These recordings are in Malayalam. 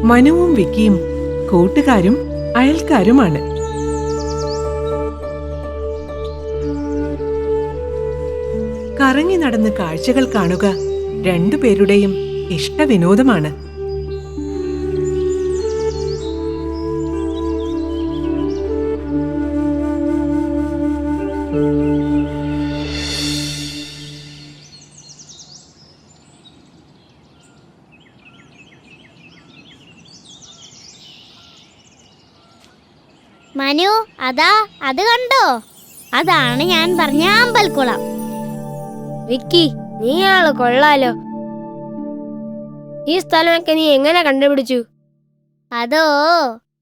മനുവും വിക്കിയും കൂട്ടുകാരും അയൽക്കാരുമാണ്. കറങ്ങി നടന്ന് കാഴ്ചകൾ കാണുക രണ്ടുപേരുടെയും ഇഷ്ടവിനോദമാണ്. മനു, അത് കണ്ടോ? അതാണ് ഞാൻ പറഞ്ഞ അമ്പൽക്കുളം. വിക്കി, നീ ആള് കൊള്ളാലോ. ഈ സ്ഥലമൊക്കെ നീ എങ്ങനെ കണ്ടുപിടിച്ചു? അതോ,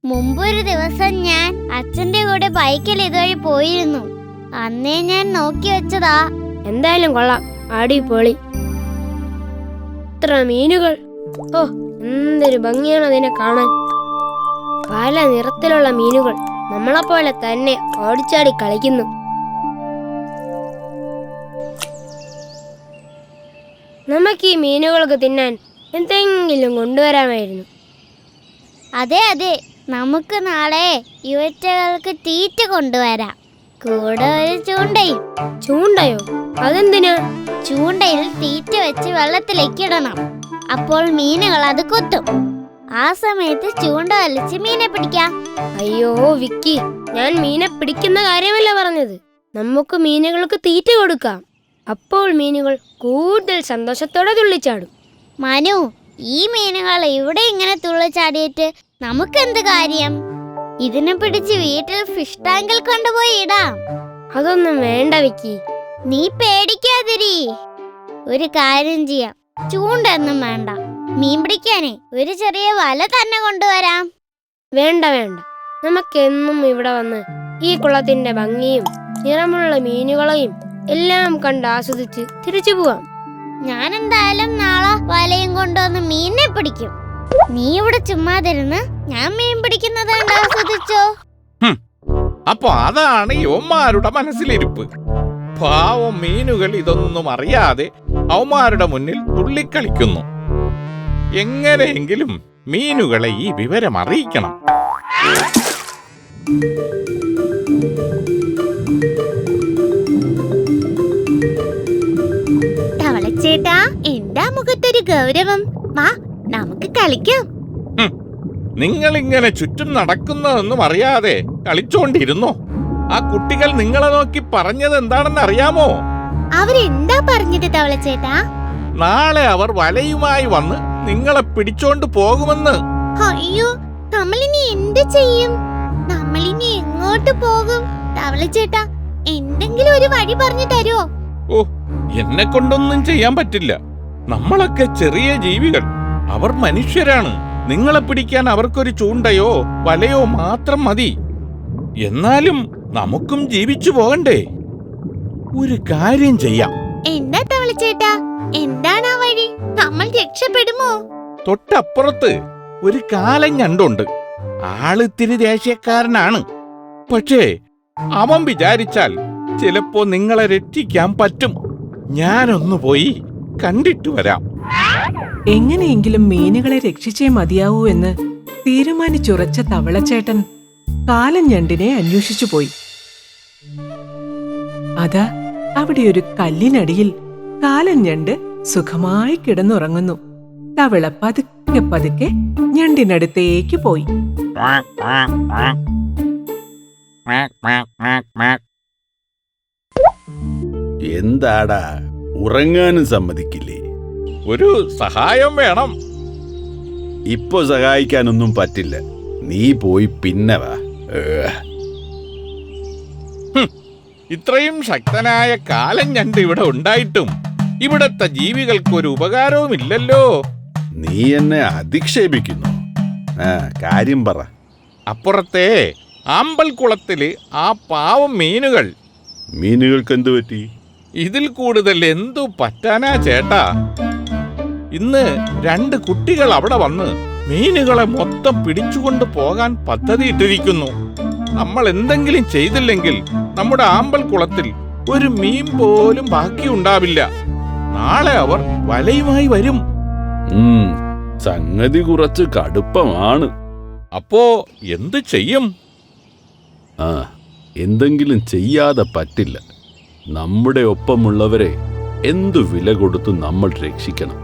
മുമ്പൊരു ദിവസം ഞാൻ അച്ഛന്റെ കൂടെ ബൈക്കിൽ ഇതുവഴി പോയിരുന്നു. അന്നേ ഞാൻ നോക്കി വെച്ചതാ. എന്തായാലും കൊള്ളാം, അടിപൊളി. ഇത്ര മീനുകൾ! ഓ, എന്തൊരു ഭംഗിയാണ് അതിനെ കാണാൻ. പല നിറത്തിലുള്ള മീനുകൾ നമ്മളെപ്പോലെ തന്നെ ഓടിച്ചാടി കളിക്കുന്നു. നമുക്ക് ഈ മീനുകൾക്ക് തിന്നാൻ എന്തെങ്കിലും കൊണ്ടുവരാമായിരുന്നു. അതെ, നമുക്ക് നാളെ ഇവറ്റകൾക്ക് തീറ്റ കൊണ്ടുവരാം. കൂടെ ഒരു ചൂണ്ടയും. ചൂണ്ടയോ? അതെന്തിനാ? ചൂണ്ടയിൽ തീറ്റ വെച്ച് വെള്ളത്തിലേക്ക് ഇടണം. അപ്പോൾ മീനുകൾ അത് കൊത്തും. ആ സമയത്ത് ചൂണ്ട വലിച്ച് മീനെ പിടിക്കാം. അയ്യോ വിക്കി, ഞാൻ മീനെ പിടിക്കുന്ന കാര്യമല്ല പറഞ്ഞത്. നമുക്ക് മീനുകൾക്ക് തീറ്റ കൊടുക്കാം. അപ്പോൾ മീനുകൾ കൂടുതൽ സന്തോഷത്തോടെ തുള്ളിച്ചാടും. മനു, ഈ മീനുകൾ ഇവിടെ ഇങ്ങനെ തുള്ളിച്ചാടിയിട്ട് നമുക്കെന്ത് കാര്യം? ഇതിനെ പിടിച്ച് വീട്ടിൽ ഫിഷ് ടാങ്കിൽ കൊണ്ടുപോയി ഇടാം. അതൊന്നും വേണ്ട വിക്കി. നീ പേടിക്കാതിരി. ഒരു കാര്യം ചെയ്യാം, ചൂണ്ടൊന്നും വേണ്ട. മീൻ പിടിക്കാനേ ഒരു ചെറിയ വല തന്നെ കൊണ്ടുവരാം. വേണ്ട, നമുക്കെന്നും ഇവിടെ വന്ന് ഈ കുളത്തിന്റെ ഭംഗിയും നിറമുള്ള മീനുകളെയും എല്ലാം കണ്ട് ആസ്വദിച്ച് തിരിച്ചു പോവാം. ഞാൻ എന്തായാലും നാളെ വലയും കൊണ്ടുവന്ന് മീനിനെ പിടിക്കും. നീ ഇവിടെ ചുമ്മാതിരുന്ന് ഞാൻ മീൻ പിടിക്കുന്നത് കണ്ട് ആസ്വദിച്ചോ. അപ്പൊ അതാണ് യവന്മാരുടെ മനസ്സിലിരിപ്പ്. പാവം മീനുകൾ ഇതൊന്നും അറിയാതെ അവന്മാരുടെ മുന്നിൽ തുള്ളിക്കളിക്കുന്നു. എങ്ങനെയെങ്കിലും മീനുകളെ ഈ വിവരം അറിയിക്കണം. തവളച്ചേട്ടാ, എന്താ മുഖത്തൊരു ഗൗരവം? വാ, നമുക്ക് കളിക്കാം. നിങ്ങളിങ്ങനെ ചുറ്റും നടക്കുന്നതൊന്നും അറിയാതെ കളിച്ചോണ്ടിരുന്നോ? ആ കുട്ടികൾ നിങ്ങളെ നോക്കി പറഞ്ഞത് എന്താണെന്ന് അറിയാമോ? അവരെന്താ പറഞ്ഞത് തവളച്ചേട്ടാ? നാളെ അവർ വലയുമായി വന്ന് നിങ്ങളെ പിടിച്ചോണ്ട് പോകുമെന്ന്. അയ്യോ, നമ്മളിനി എന്ത് ചെയ്യും? നമ്മളിനി എങ്ങോട്ട് പോകും? തവളച്ചേട്ടാ, എന്തെങ്കിലും ഒരു വഴി പറഞ്ഞു തരുമോ? ഓ, എന്നെ കൊണ്ടൊന്നും ചെയ്യാൻ പറ്റില്ല. നമ്മളൊക്കെ ചെറിയ ജീവികൾ, അവർ മനുഷ്യരാണ്. നിങ്ങളെ പിടിക്കാൻ അവർക്കൊരു ചൂണ്ടയോ വലയോ മാത്രം മതി. എന്നാലും നമുക്കും ജീവിച്ചു പോകണ്ടേ? ഒരു കാര്യം ചെയ്യാം. എന്താ തവളച്ചേട്ടാ, എന്താണ് ആ വഴി? നമ്മൾ രക്ഷപ്പെടുമോ? തൊട്ടപ്പുറത്ത് ഒരു കാലൻ ഞണ്ടുണ്ട്. ആളിത്തിരി ദേഷ്യക്കാരനാണ്. പക്ഷേ അവൻ വിചാരിച്ചാൽ ചിലപ്പോ നിങ്ങളെ രക്ഷിക്കാൻ പറ്റും. ഞാനൊന്നു പോയി കണ്ടിട്ട് വരാം. എങ്ങനെയെങ്കിലും മീനുകളെ രക്ഷിച്ചേ മതിയാവൂ എന്ന് തീരുമാനിച്ചുറച്ച തവളച്ചേട്ടൻ കാലൻ ഞണ്ടിനെ അന്വേഷിച്ചു പോയി. അതാ അവിടെ ഒരു കല്ലിനടിയിൽ കാലൻ ഞണ്ട് സുഖമായി കിടന്നുറങ്ങുന്നു. തവള പതുക്കെ പതുക്കെ ഞണ്ടിനടുത്തേക്ക് പോയി. എന്താടാ, ഉറങ്ങാനും സമ്മതിക്കില്ലേ? ഒരു സഹായം വേണം. ഇപ്പൊ സഹായിക്കാനൊന്നും പറ്റില്ല. നീ പോയി പിന്നെ വാ. ഇത്രയും ശക്തനായ കാലൻ ഞണ്ട് ഇവിടെ ഉണ്ടായിട്ടും ഇവിടത്തെ ജീവികൾക്ക് ഒരു ഉപകാരവുമില്ലല്ലോ. നീ എന്നെ അധിക്ഷേപിക്കുന്നു. കാര്യം പറ. അപ്പുറത്തെ ആമ്പൽക്കുളത്തില് ആ പാവം മീനുകൾക്ക് എന്തു പറ്റി? ഇതിൽ കൂടുതൽ എന്തു പറ്റാനാ ചേട്ടാ? ഇന്ന് 2 കുട്ടികൾ അവിടെ വന്ന് മീനുകളെ മൊത്തം പിടിച്ചുകൊണ്ട് പോകാൻ പദ്ധതിയിട്ടിരിക്കുന്നു. നമ്മൾ എന്തെങ്കിലും ചെയ്തില്ലെങ്കിൽ നമ്മുടെ ആമ്പൽക്കുളത്തിൽ ഒരു മീൻ പോലും ബാക്കിയുണ്ടാവില്ല. നാളെ അവർ വലയുമായി വരും. സംഗതി കുറച്ച് കടുപ്പമാണ്. അപ്പോ എന്ത് ചെയ്യും? ആ, എന്തെങ്കിലും ചെയ്യാതെ പറ്റില്ല. നമ്മുടെ ഒപ്പമുള്ളവരെ എന്തു വില കൊടുത്തു നമ്മൾ രക്ഷിക്കണം.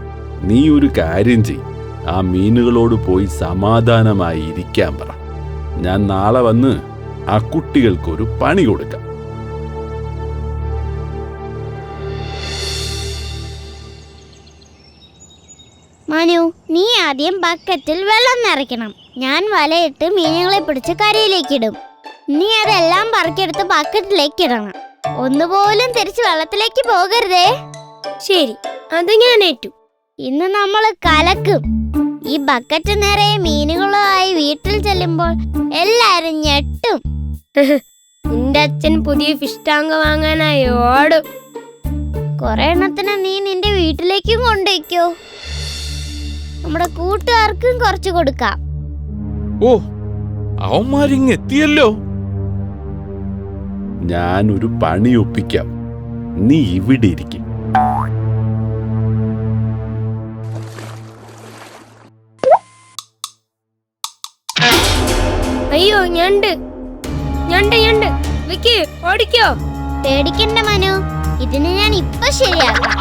നീ ഒരു കാര്യം ചെയ്, ആ മീനുകളോട് പോയി സമാധാനമായി ഇരിക്കാൻ പറ. ഞാൻ നാളെ വന്ന് ആ കുട്ടികൾക്കൊരു പണി കൊടുക്കാം. മനു, നീ ആദ്യം ബക്കറ്റിൽ വെള്ളം നിറയ്ക്കണം. ഞാൻ വലയിട്ട് മീനുകളെ പിടിച്ച് കരയിലേക്കിടും. നീ അതെല്ലാം പറക്കിയെടുത്ത് ബക്കറ്റിലേക്ക് ഇടണം. ഒന്നുപോലും തിരിച്ച് വെള്ളത്തിലേക്ക് പോകരുതേ. ശരി, അത് ഞാൻ ഏറ്റു. ഇന്ന് നമ്മൾ കലക്കും. ഈ ബക്കറ്റ് നിറയെ മീനുകളുമായി വീട്ടിൽ ചെല്ലുമ്പോൾ എല്ലാരും ഞെട്ടും. നിന്റെ അച്ഛൻ പുതിയ ഫിഷ് ടാങ്ക് വാങ്ങാനായി ഓടും. കുറെ എണ്ണത്തിന് നീ നിന്റെ വീട്ടിലേക്കും കൊണ്ടുവയ്ക്കോ. നമ്മുടെ കൂട്ടുകാർക്കും കുറച്ച് കൊടുക്കാം. ഓ, അവന്മാരിങ് എത്തിയല്ലോ. ഞാനൊരു പണി ഒപ്പിക്കാം. നീ ഇവിടെ ഇരിക്കും. അയ്യോ, ഞണ്ട് ഞണ്ട് ഞണ്ട്. വിക്കി, ഓടിക്കോ. പേടിക്കണ്ട മനു, ഇതിന് ഞാൻ ഇപ്പൊ ശരിയാക്കാം.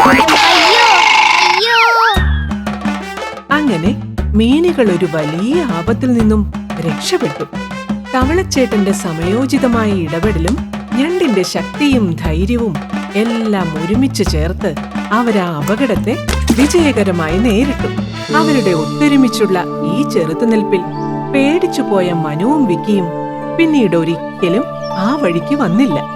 അയ്യോ അയ്യോ. അങ്ങനെ മീനുകൾ ഒരു വലിയ ആപത്തിൽ നിന്നും രക്ഷപ്പെട്ടു. തവളച്ചേട്ടന്റെ സമയോചിതമായ ഇടപെടലും ഞണ്ടിന്റെ ശക്തിയും ധൈര്യവും എല്ലാം ഒരുമിച്ച് ചേർത്ത് അവരാ അപകടത്തെ വിജയകരമായി നേരിട്ടു. അവരുടെ ഒത്തൊരുമിച്ചുള്ള ഈ ചെറുത്തുനിൽപ്പിൽ പേടിച്ചുപോയ മനുവും വിക്കിയും പിന്നീട് ഒരിക്കലും ആ വഴിക്ക് വന്നില്ല.